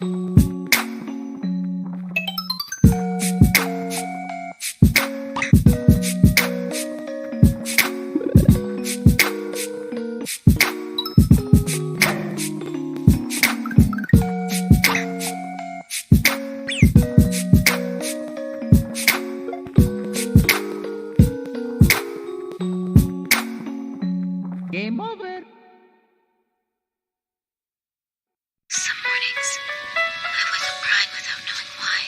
Game over. Some mornings, I wake up crying without knowing why.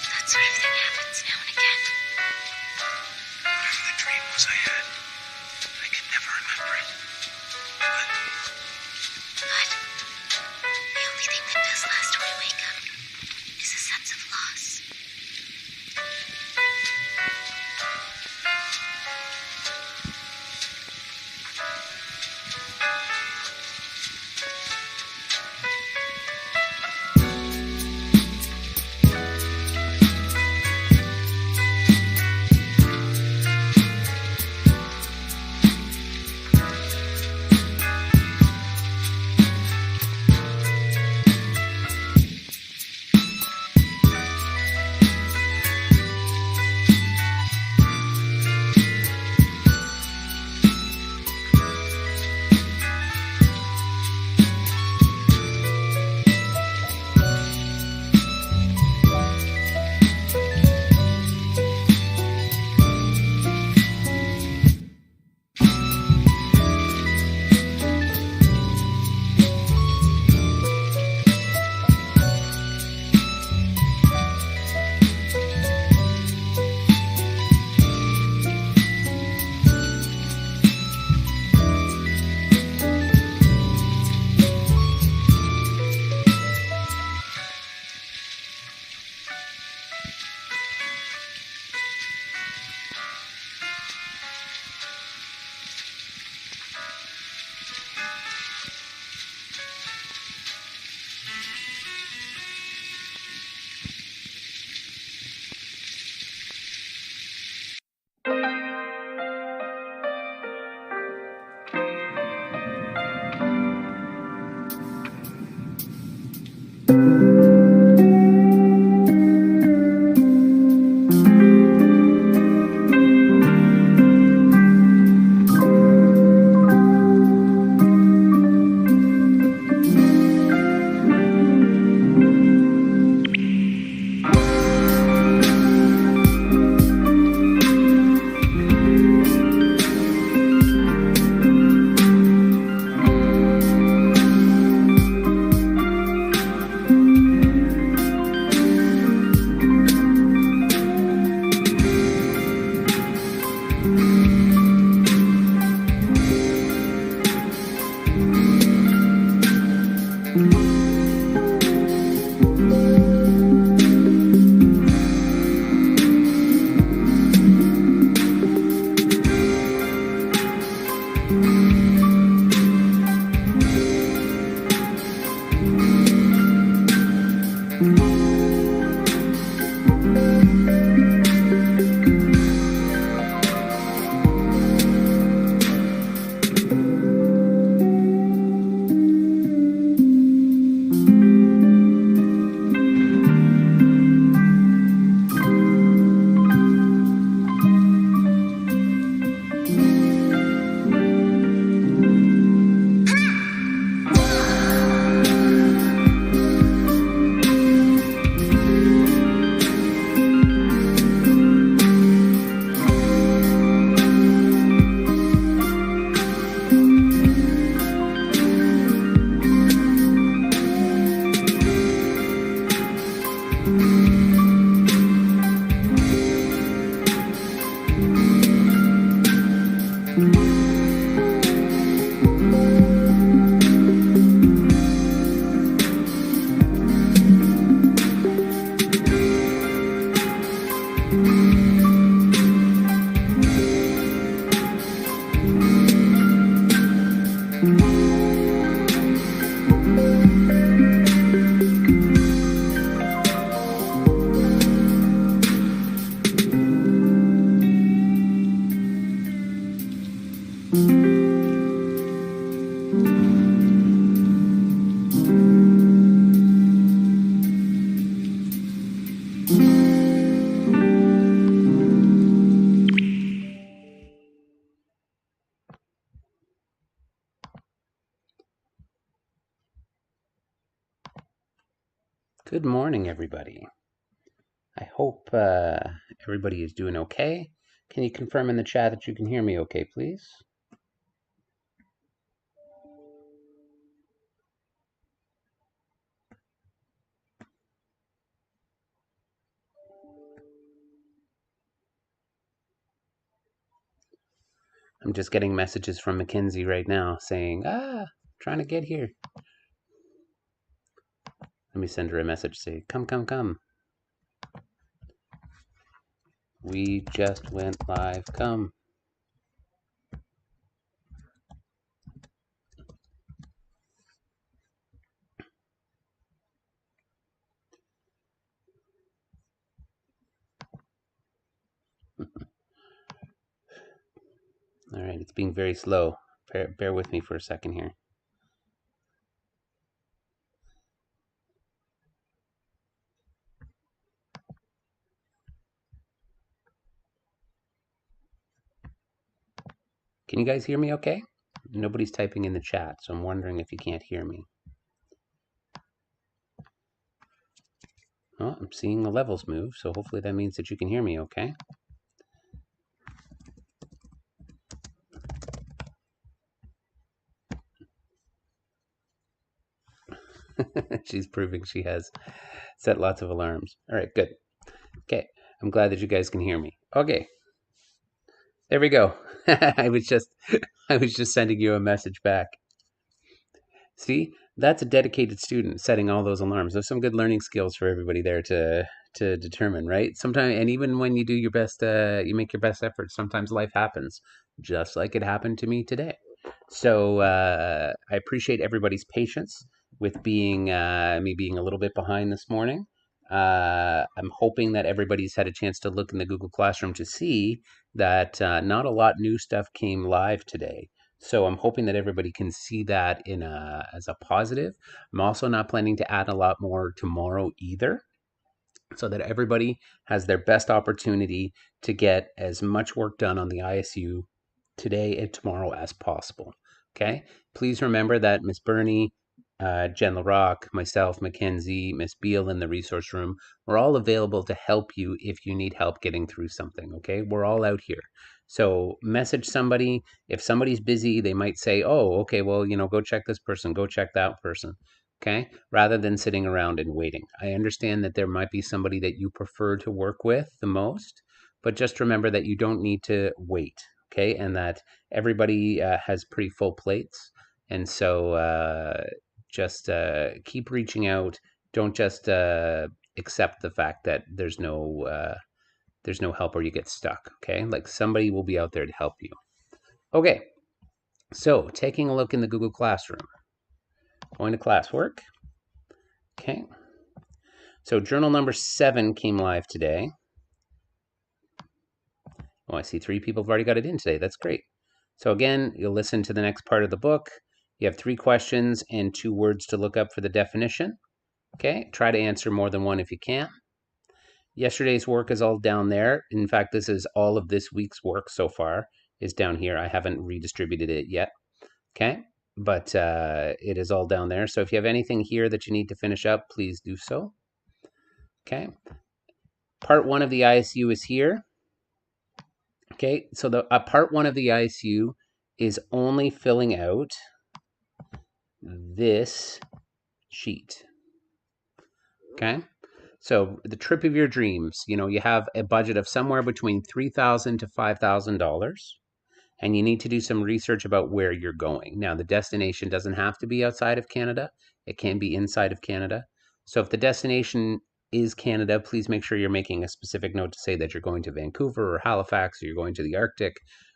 That sort of thing happens now and again. Whatever the dream was I had, I could never remember it. But the only thing that does last when I wake up is a sense of loss. Good morning, everybody. I hope everybody is doing okay. Can you confirm in the chat that you can hear me okay, please? I'm just getting messages from Mackenzie right now saying, trying to get here. Let me send her a message, say, come, come, come. We just went live, come. All right, it's being very slow. Bear with me for a second here. Can you guys hear me okay? Nobody's typing in the chat, so I'm wondering if you can't hear me. Well, I'm seeing the levels move, so hopefully that means that you can hear me okay. She's proving she has set lots of alarms. All right, good. Okay, I'm glad that you guys can hear me. Okay, there we go. I was just sending you a message back. See, that's a dedicated student setting all those alarms. There's some good learning skills for everybody there to determine, right? Sometimes, and even when you do your best, you make your best efforts. Sometimes life happens, just like it happened to me today. So I appreciate everybody's patience with being me being a little bit behind this morning. I'm hoping that everybody's had a chance to look in the Google Classroom to see that not a lot new stuff came live today. So I'm hoping that everybody can see that as a positive. I'm also not planning to add a lot more tomorrow either, so that everybody has their best opportunity to get as much work done on the ISU today and tomorrow as possible. Okay. Please remember that Miss Bernie, Jen LaRock, myself, Mackenzie, Miss Beal in the resource room, we're all available to help you if you need help getting through something. Okay. We're all out here. So message somebody. If somebody's busy, they might say, oh, okay, well, go check this person, go check that person. Okay. Rather than sitting around and waiting. I understand that there might be somebody that you prefer to work with the most, but just remember that you don't need to wait. Okay. And that everybody has pretty full plates. And so just keep reaching out. Don't just accept the fact that there's no help or you get stuck. Okay. Like somebody will be out there to help you. Okay. So taking a look in the Google Classroom, going to classwork. Okay. So journal number 7 came live today. Oh, I see 3 people have already got it in today. That's great. So again, you'll listen to the next part of the book. You have 3 questions and 2 words to look up for the definition. Okay, try to answer more than one if you can. Yesterday's work is all down there. In fact, this is all of this week's work so far is down here. I haven't redistributed it yet. Okay, but it is all down there. So if you have anything here that you need to finish up, please do so. Okay, part 1 of the ISU is here. Okay, so the part 1 of the ISU is only filling out this sheet. Okay, so the trip of your dreams, you have a budget of somewhere between $3,000 to $5,000, and you need to do some research about where you're going. Now, the destination doesn't have to be outside of Canada, it can be inside of Canada. So if the destination is Canada, please make sure you're making a specific note to say that you're going to Vancouver or Halifax, or you're going to the Arctic,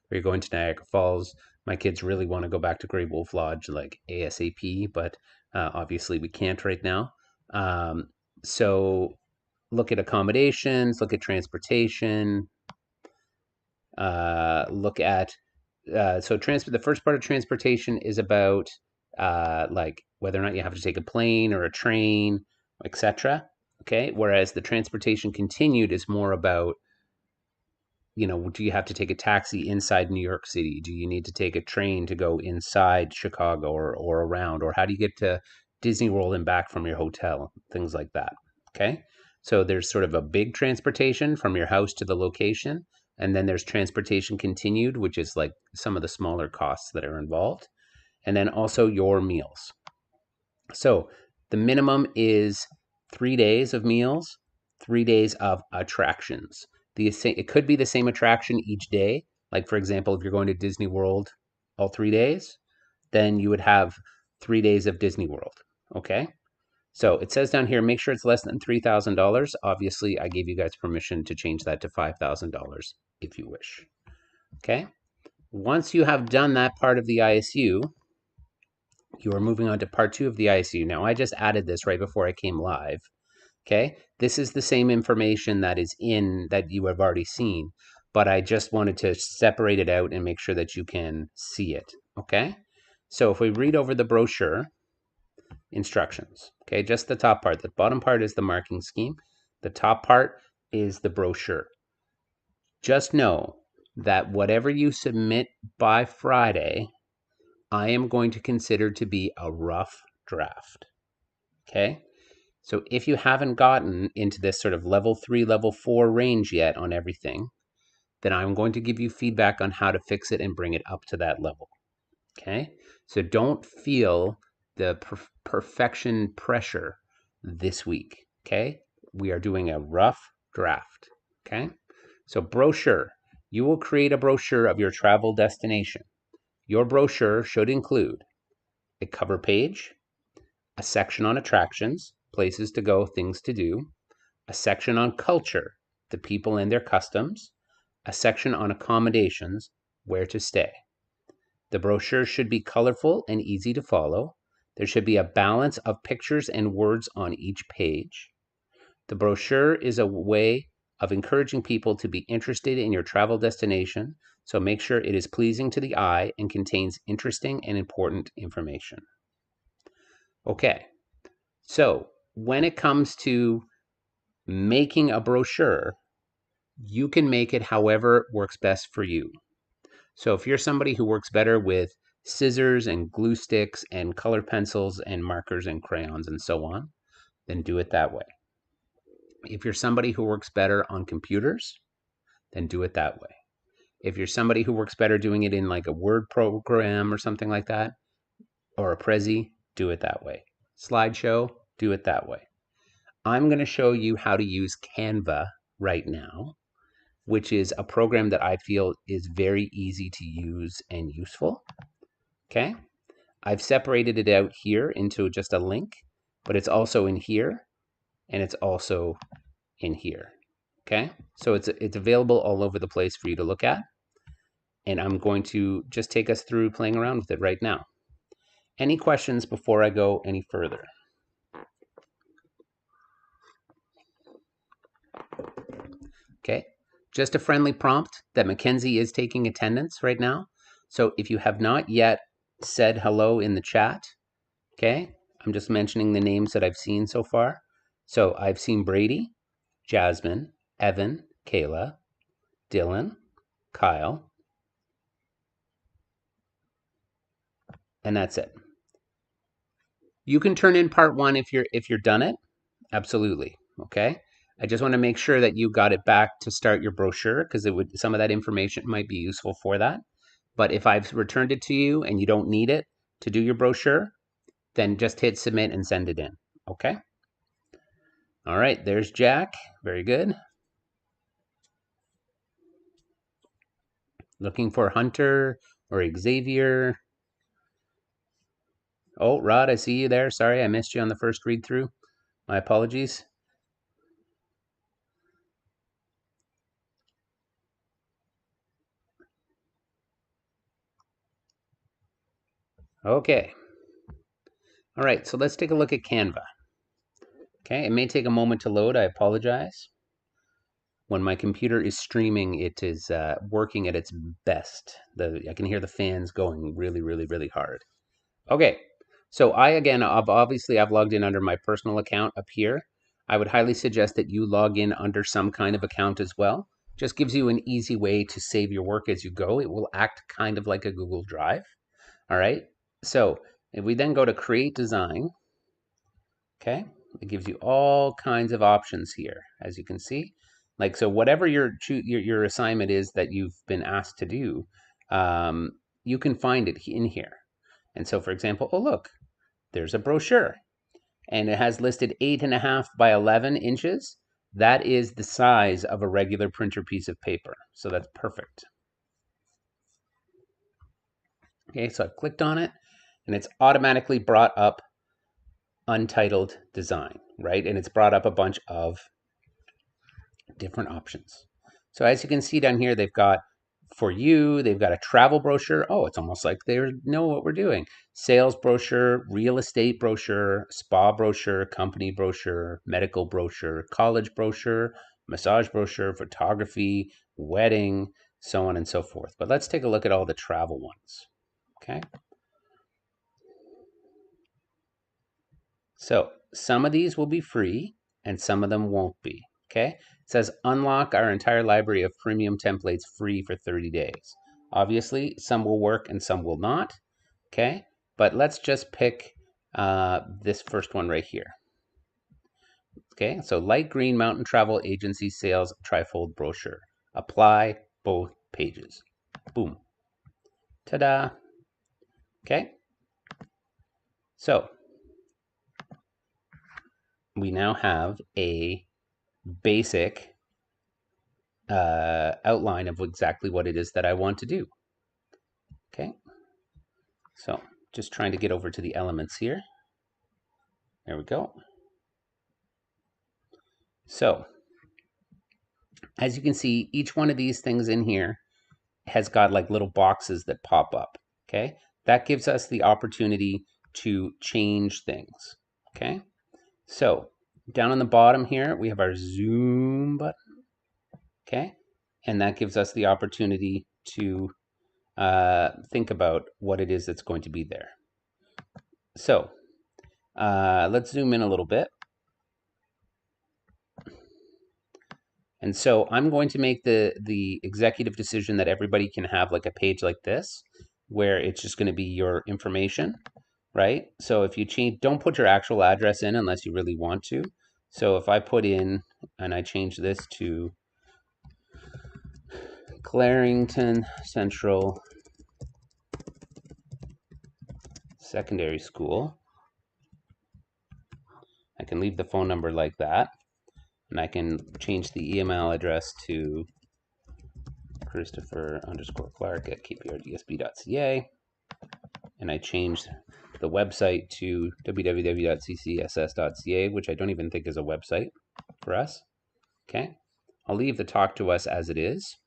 or you're going to Niagara Falls. My kids really want to go back to Grey Wolf Lodge like ASAP, but obviously we can't right now. So look at accommodations, look at transportation, look at the first part of transportation is about like whether or not you have to take a plane or a train, etc. Okay, whereas the transportation continued is more about, do you have to take a taxi inside New York City? Do you need to take a train to go inside Chicago or around? Or how do you get to Disney World and back from your hotel, things like that. Okay. So there's sort of a big transportation from your house to the location. And then there's transportation continued, which is like some of the smaller costs that are involved. And then also your meals. So the minimum is 3 days of meals, 3 days of attractions. It could be the same attraction each day. Like, for example, if you're going to Disney World all 3 days, then you would have 3 days of Disney World. Okay. So it says down here, make sure it's less than $3,000. Obviously, I gave you guys permission to change that to $5,000 if you wish. Okay. Once you have done that part of the ISU, you are moving on to part 2 of the ISU. Now, I just added this right before I came live. Okay. This is the same information that is in that you have already seen, but I just wanted to separate it out and make sure that you can see it. Okay. So if we read over the brochure instructions, okay, just the top part, the bottom part is the marking scheme. The top part is the brochure. Just know that whatever you submit by Friday, I am going to consider to be a rough draft. Okay. So if you haven't gotten into this sort of level 3, level 4 range yet on everything, then I'm going to give you feedback on how to fix it and bring it up to that level. Okay. So don't feel the perfection pressure this week. Okay. We are doing a rough draft. Okay. So brochure, you will create a brochure of your travel destination. Your brochure should include a cover page, a section on attractions, places to go, things to do, a section on culture, the people and their customs, a section on accommodations, where to stay. The brochure should be colorful and easy to follow. There should be a balance of pictures and words on each page. The brochure is a way of encouraging people to be interested in your travel destination, so make sure it is pleasing to the eye and contains interesting and important information. Okay, so when it comes to making a brochure, you can make it however works best for you. So if you're somebody who works better with scissors and glue sticks and color pencils and markers and crayons and so on, then do it that way. If you're somebody who works better on computers, then do it that way. If you're somebody who works better doing it in like a Word program or something like that, or a Prezi, do it that way. Slideshow, do it that way. I'm going to show you how to use Canva right now, which is a program that I feel is very easy to use and useful. Okay. I've separated it out here into just a link, but it's also in here and it's also in here. Okay. So it's available all over the place for you to look at. And I'm going to just take us through playing around with it right now. Any questions before I go any further? Okay. Just a friendly prompt that Mackenzie is taking attendance right now. So if you have not yet said hello in the chat, okay, I'm just mentioning the names that I've seen so far. So I've seen Brady, Jasmine, Evan, Kayla, Dylan, Kyle, and that's it. You can turn in part 1 if you're done it. Absolutely. Okay. I just want to make sure that you got it back to start your brochure because some of that information might be useful for that. But if I've returned it to you and you don't need it to do your brochure, then just hit submit and send it in. Okay. All right. There's Jack. Very good. Looking for Hunter or Xavier. Oh, Rod, I see you there. Sorry, I missed you on the first read through. My apologies. Okay. All right, so let's take a look at Canva. Okay, it may take a moment to load. I apologize. When my computer is streaming, it is working at its best. I can hear the fans going really, really, really hard. Okay, so I've logged in under my personal account up here. I would highly suggest that you log in under some kind of account as well. Just gives you an easy way to save your work as you go. It will act kind of like a Google Drive. All right, so if we then go to Create Design, Okay, it gives you all kinds of options here, as you can see. Like, so whatever your assignment is that you've been asked to do, you can find it in here. And so, for example, oh look, there's a brochure, and it has listed 8.5 by 11 inches. That is the size of a regular printer piece of paper. So that's perfect. Okay, so I've clicked on it, and it's automatically brought up untitled design, right? And it's brought up a bunch of different options. So as you can see down here, they've got for you, they've got a travel brochure. Oh, it's almost like they know what we're doing. Sales brochure, real estate brochure, spa brochure, company brochure, medical brochure, college brochure, massage brochure, photography, wedding, so on and so forth. But let's take a look at all the travel ones. Okay. So some of these will be free and some of them won't be. Okay. It says unlock our entire library of premium templates free for 30 days. Obviously, some will work and some will not. Okay. But let's just pick this first one right here. Okay. So light green mountain travel agency sales trifold brochure. Apply both pages. Boom. Ta-da. Okay. So we now have a basic outline of exactly what it is that I want to do. Okay, so just trying to get over to the elements here. There we go. So as you can see, each one of these things in here has got like little boxes that pop up. Okay, that gives us the opportunity to change things. Okay, so down on the bottom here, we have our zoom button. Okay, and that gives us the opportunity to think about what it is that's going to be there. So let's zoom in a little bit. And so I'm going to make the executive decision that everybody can have like a page like this, where it's just going to be your information, right? So if you change, don't put your actual address in unless you really want to. So if I put in, and I change this to Clarington Central Secondary School, I can leave the phone number like that. And I can change the email address to Christopher_Clark at kprdsb.ca. And I changed the website to www.ccss.ca, which I don't even think is a website for us. Okay. I'll leave the talk to us as it is.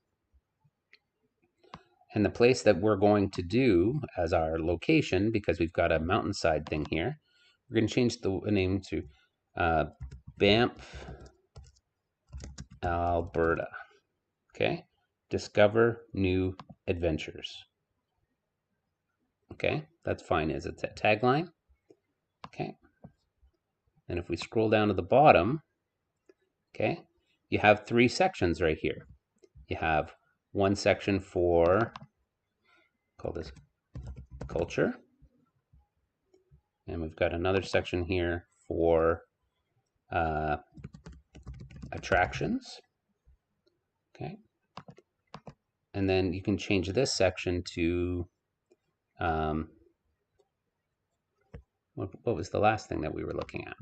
And the place that we're going to do as our location, because we've got a mountainside thing here, we're going to change the name to Banff, Alberta. Okay. Discover new adventures. Okay, that's fine as a tagline. Okay. And if we scroll down to the bottom, okay, you have 3 sections right here. You have one section for, call this culture. And we've got another section here for attractions. Okay. And then you can change this section to, what was the last thing that we were looking at?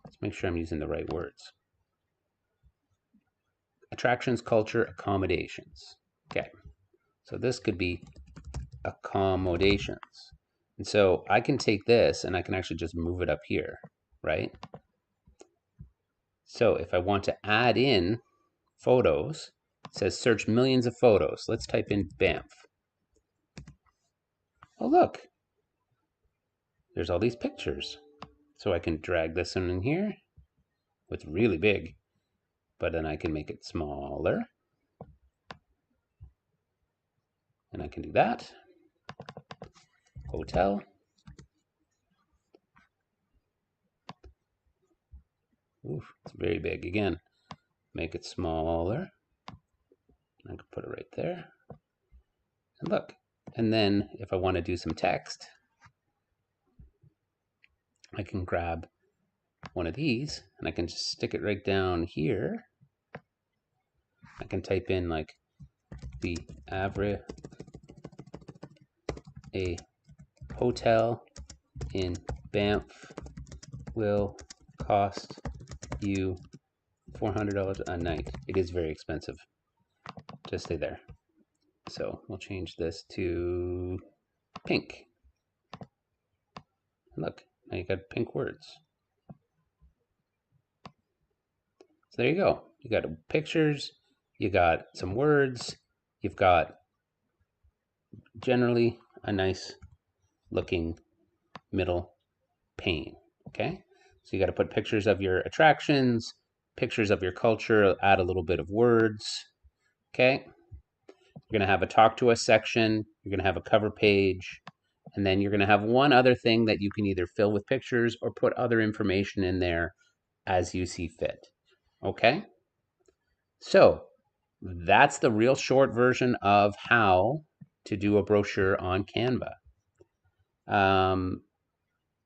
Let's make sure I'm using the right words. Attractions, culture, accommodations. Okay. So this could be accommodations. And so I can take this and I can actually just move it up here, right? So if I want to add in photos, it says search millions of photos. Let's type in Banff. Oh, look, there's all these pictures. So I can drag this one in here. It's really big, but then I can make it smaller. And I can do that. Hotel. Oof, it's very big again. Make it smaller. I can put it right there. And look. And then if I want to do some text, I can grab one of these, and I can just stick it right down here. I can type in like the average, a hotel in Banff will cost you $400 a night. It is very expensive. Just stay there. So we'll change this to pink. Look, now you got pink words. So there you go. You got pictures, you got some words, you've got generally a nice looking middle pane. Okay, so you got to put pictures of your attractions, pictures of your culture, add a little bit of words. Okay, you're going to have a talk to us section, you're going to have a cover page, and then you're going to have one other thing that you can either fill with pictures or put other information in there as you see fit. Okay, so that's the real short version of how to do a brochure on Canva.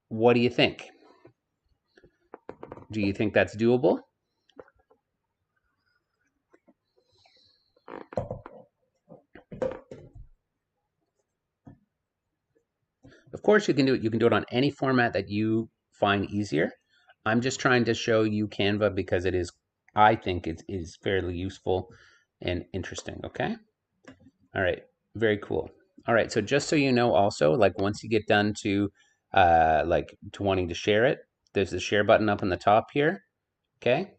What do you think? Do you think that's doable? Of course you can do it. You can do it on any format that you find easier. I'm just trying to show you Canva because it is, I think it is fairly useful and interesting, okay? All right, very cool. All right, so just so you know also, like once you get done to wanting to share it, there's the share button up in the top here, okay?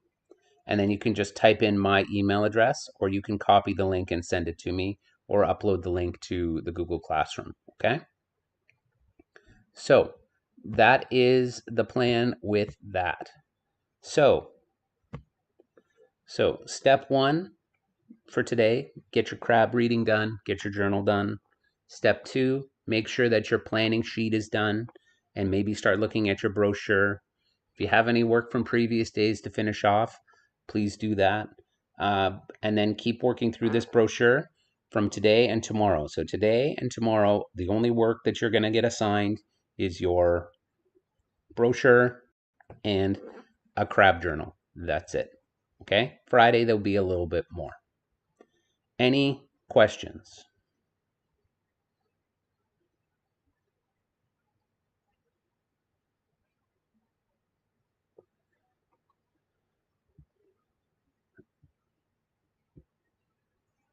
And then you can just type in my email address, or you can copy the link and send it to me, or upload the link to the Google Classroom, okay? So that is the plan with that. So step one for today, get your crab reading done, get your journal done. Step two, make sure that your planning sheet is done and maybe start looking at your brochure. If you have any work from previous days to finish off, please do that. And then keep working through this brochure from today and tomorrow. So today and tomorrow, the only work that you're going to get assigned is your brochure and a crab journal. That's it. Okay? Friday, there'll be a little bit more. Any questions?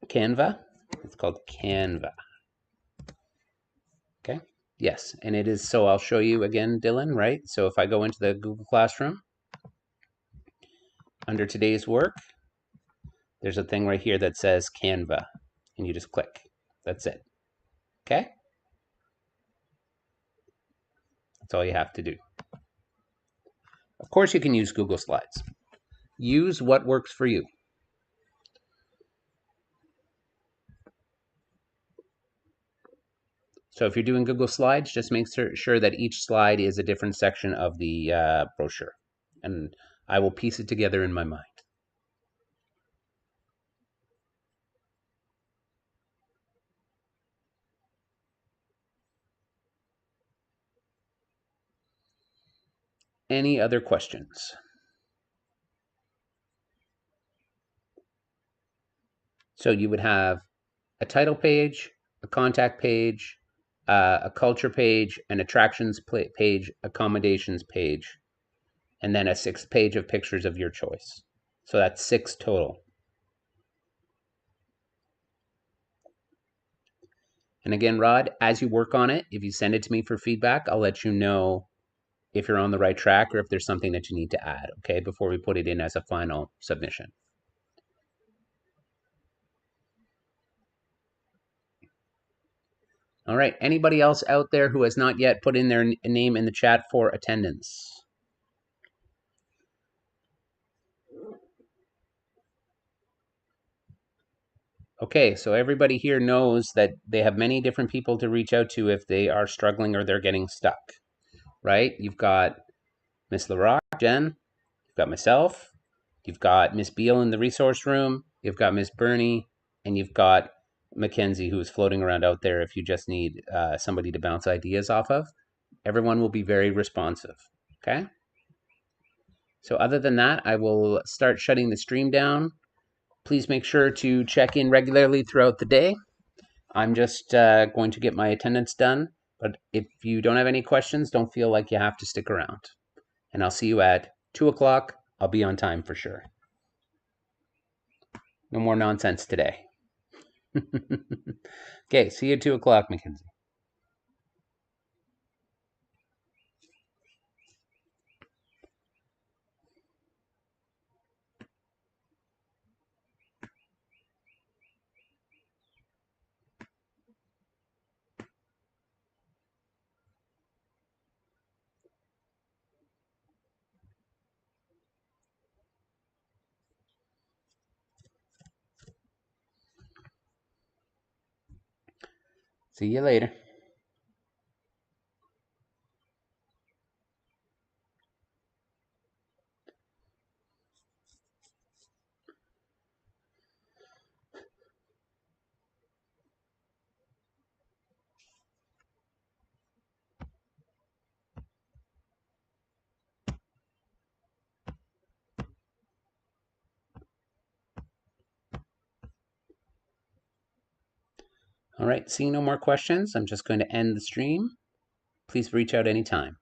Canva? It's called Canva. Okay? Yes, and it is, so I'll show you again, Dylan, right? So if I go into the Google Classroom, under today's work, there's a thing right here that says Canva, and you just click. That's it. Okay? That's all you have to do. Of course, you can use Google Slides. Use what works for you. So if you're doing Google Slides, just make sure that each slide is a different section of the brochure. And I will piece it together in my mind. Any other questions? So you would have a title page, a contact page, a culture page, an attractions page, accommodations page, and then a 6th page of pictures of your choice. So that's 6 total. And again, Rod, as you work on it, if you send it to me for feedback, I'll let you know if you're on the right track or if there's something that you need to add, okay, before we put it in as a final submission. All right, anybody else out there who has not yet put in their name in the chat for attendance? Okay, so everybody here knows that they have many different people to reach out to if they are struggling or they're getting stuck, right? You've got Miss LaRock, Jen, you've got myself, you've got Miss Beal in the resource room, you've got Miss Bernie, and you've got Mackenzie, who is floating around out there if you just need somebody to bounce ideas off of. Everyone will be very responsive, okay? So other than that, I will start shutting the stream down. Please make sure to check in regularly throughout the day. I'm just going to get my attendance done. But if you don't have any questions, don't feel like you have to stick around. And I'll see you at 2 o'clock. I'll be on time for sure. No more nonsense today. Okay, see you at 2 o'clock, Mackenzie. See you later. All right, seeing no more questions, I'm just going to end the stream. Please reach out anytime.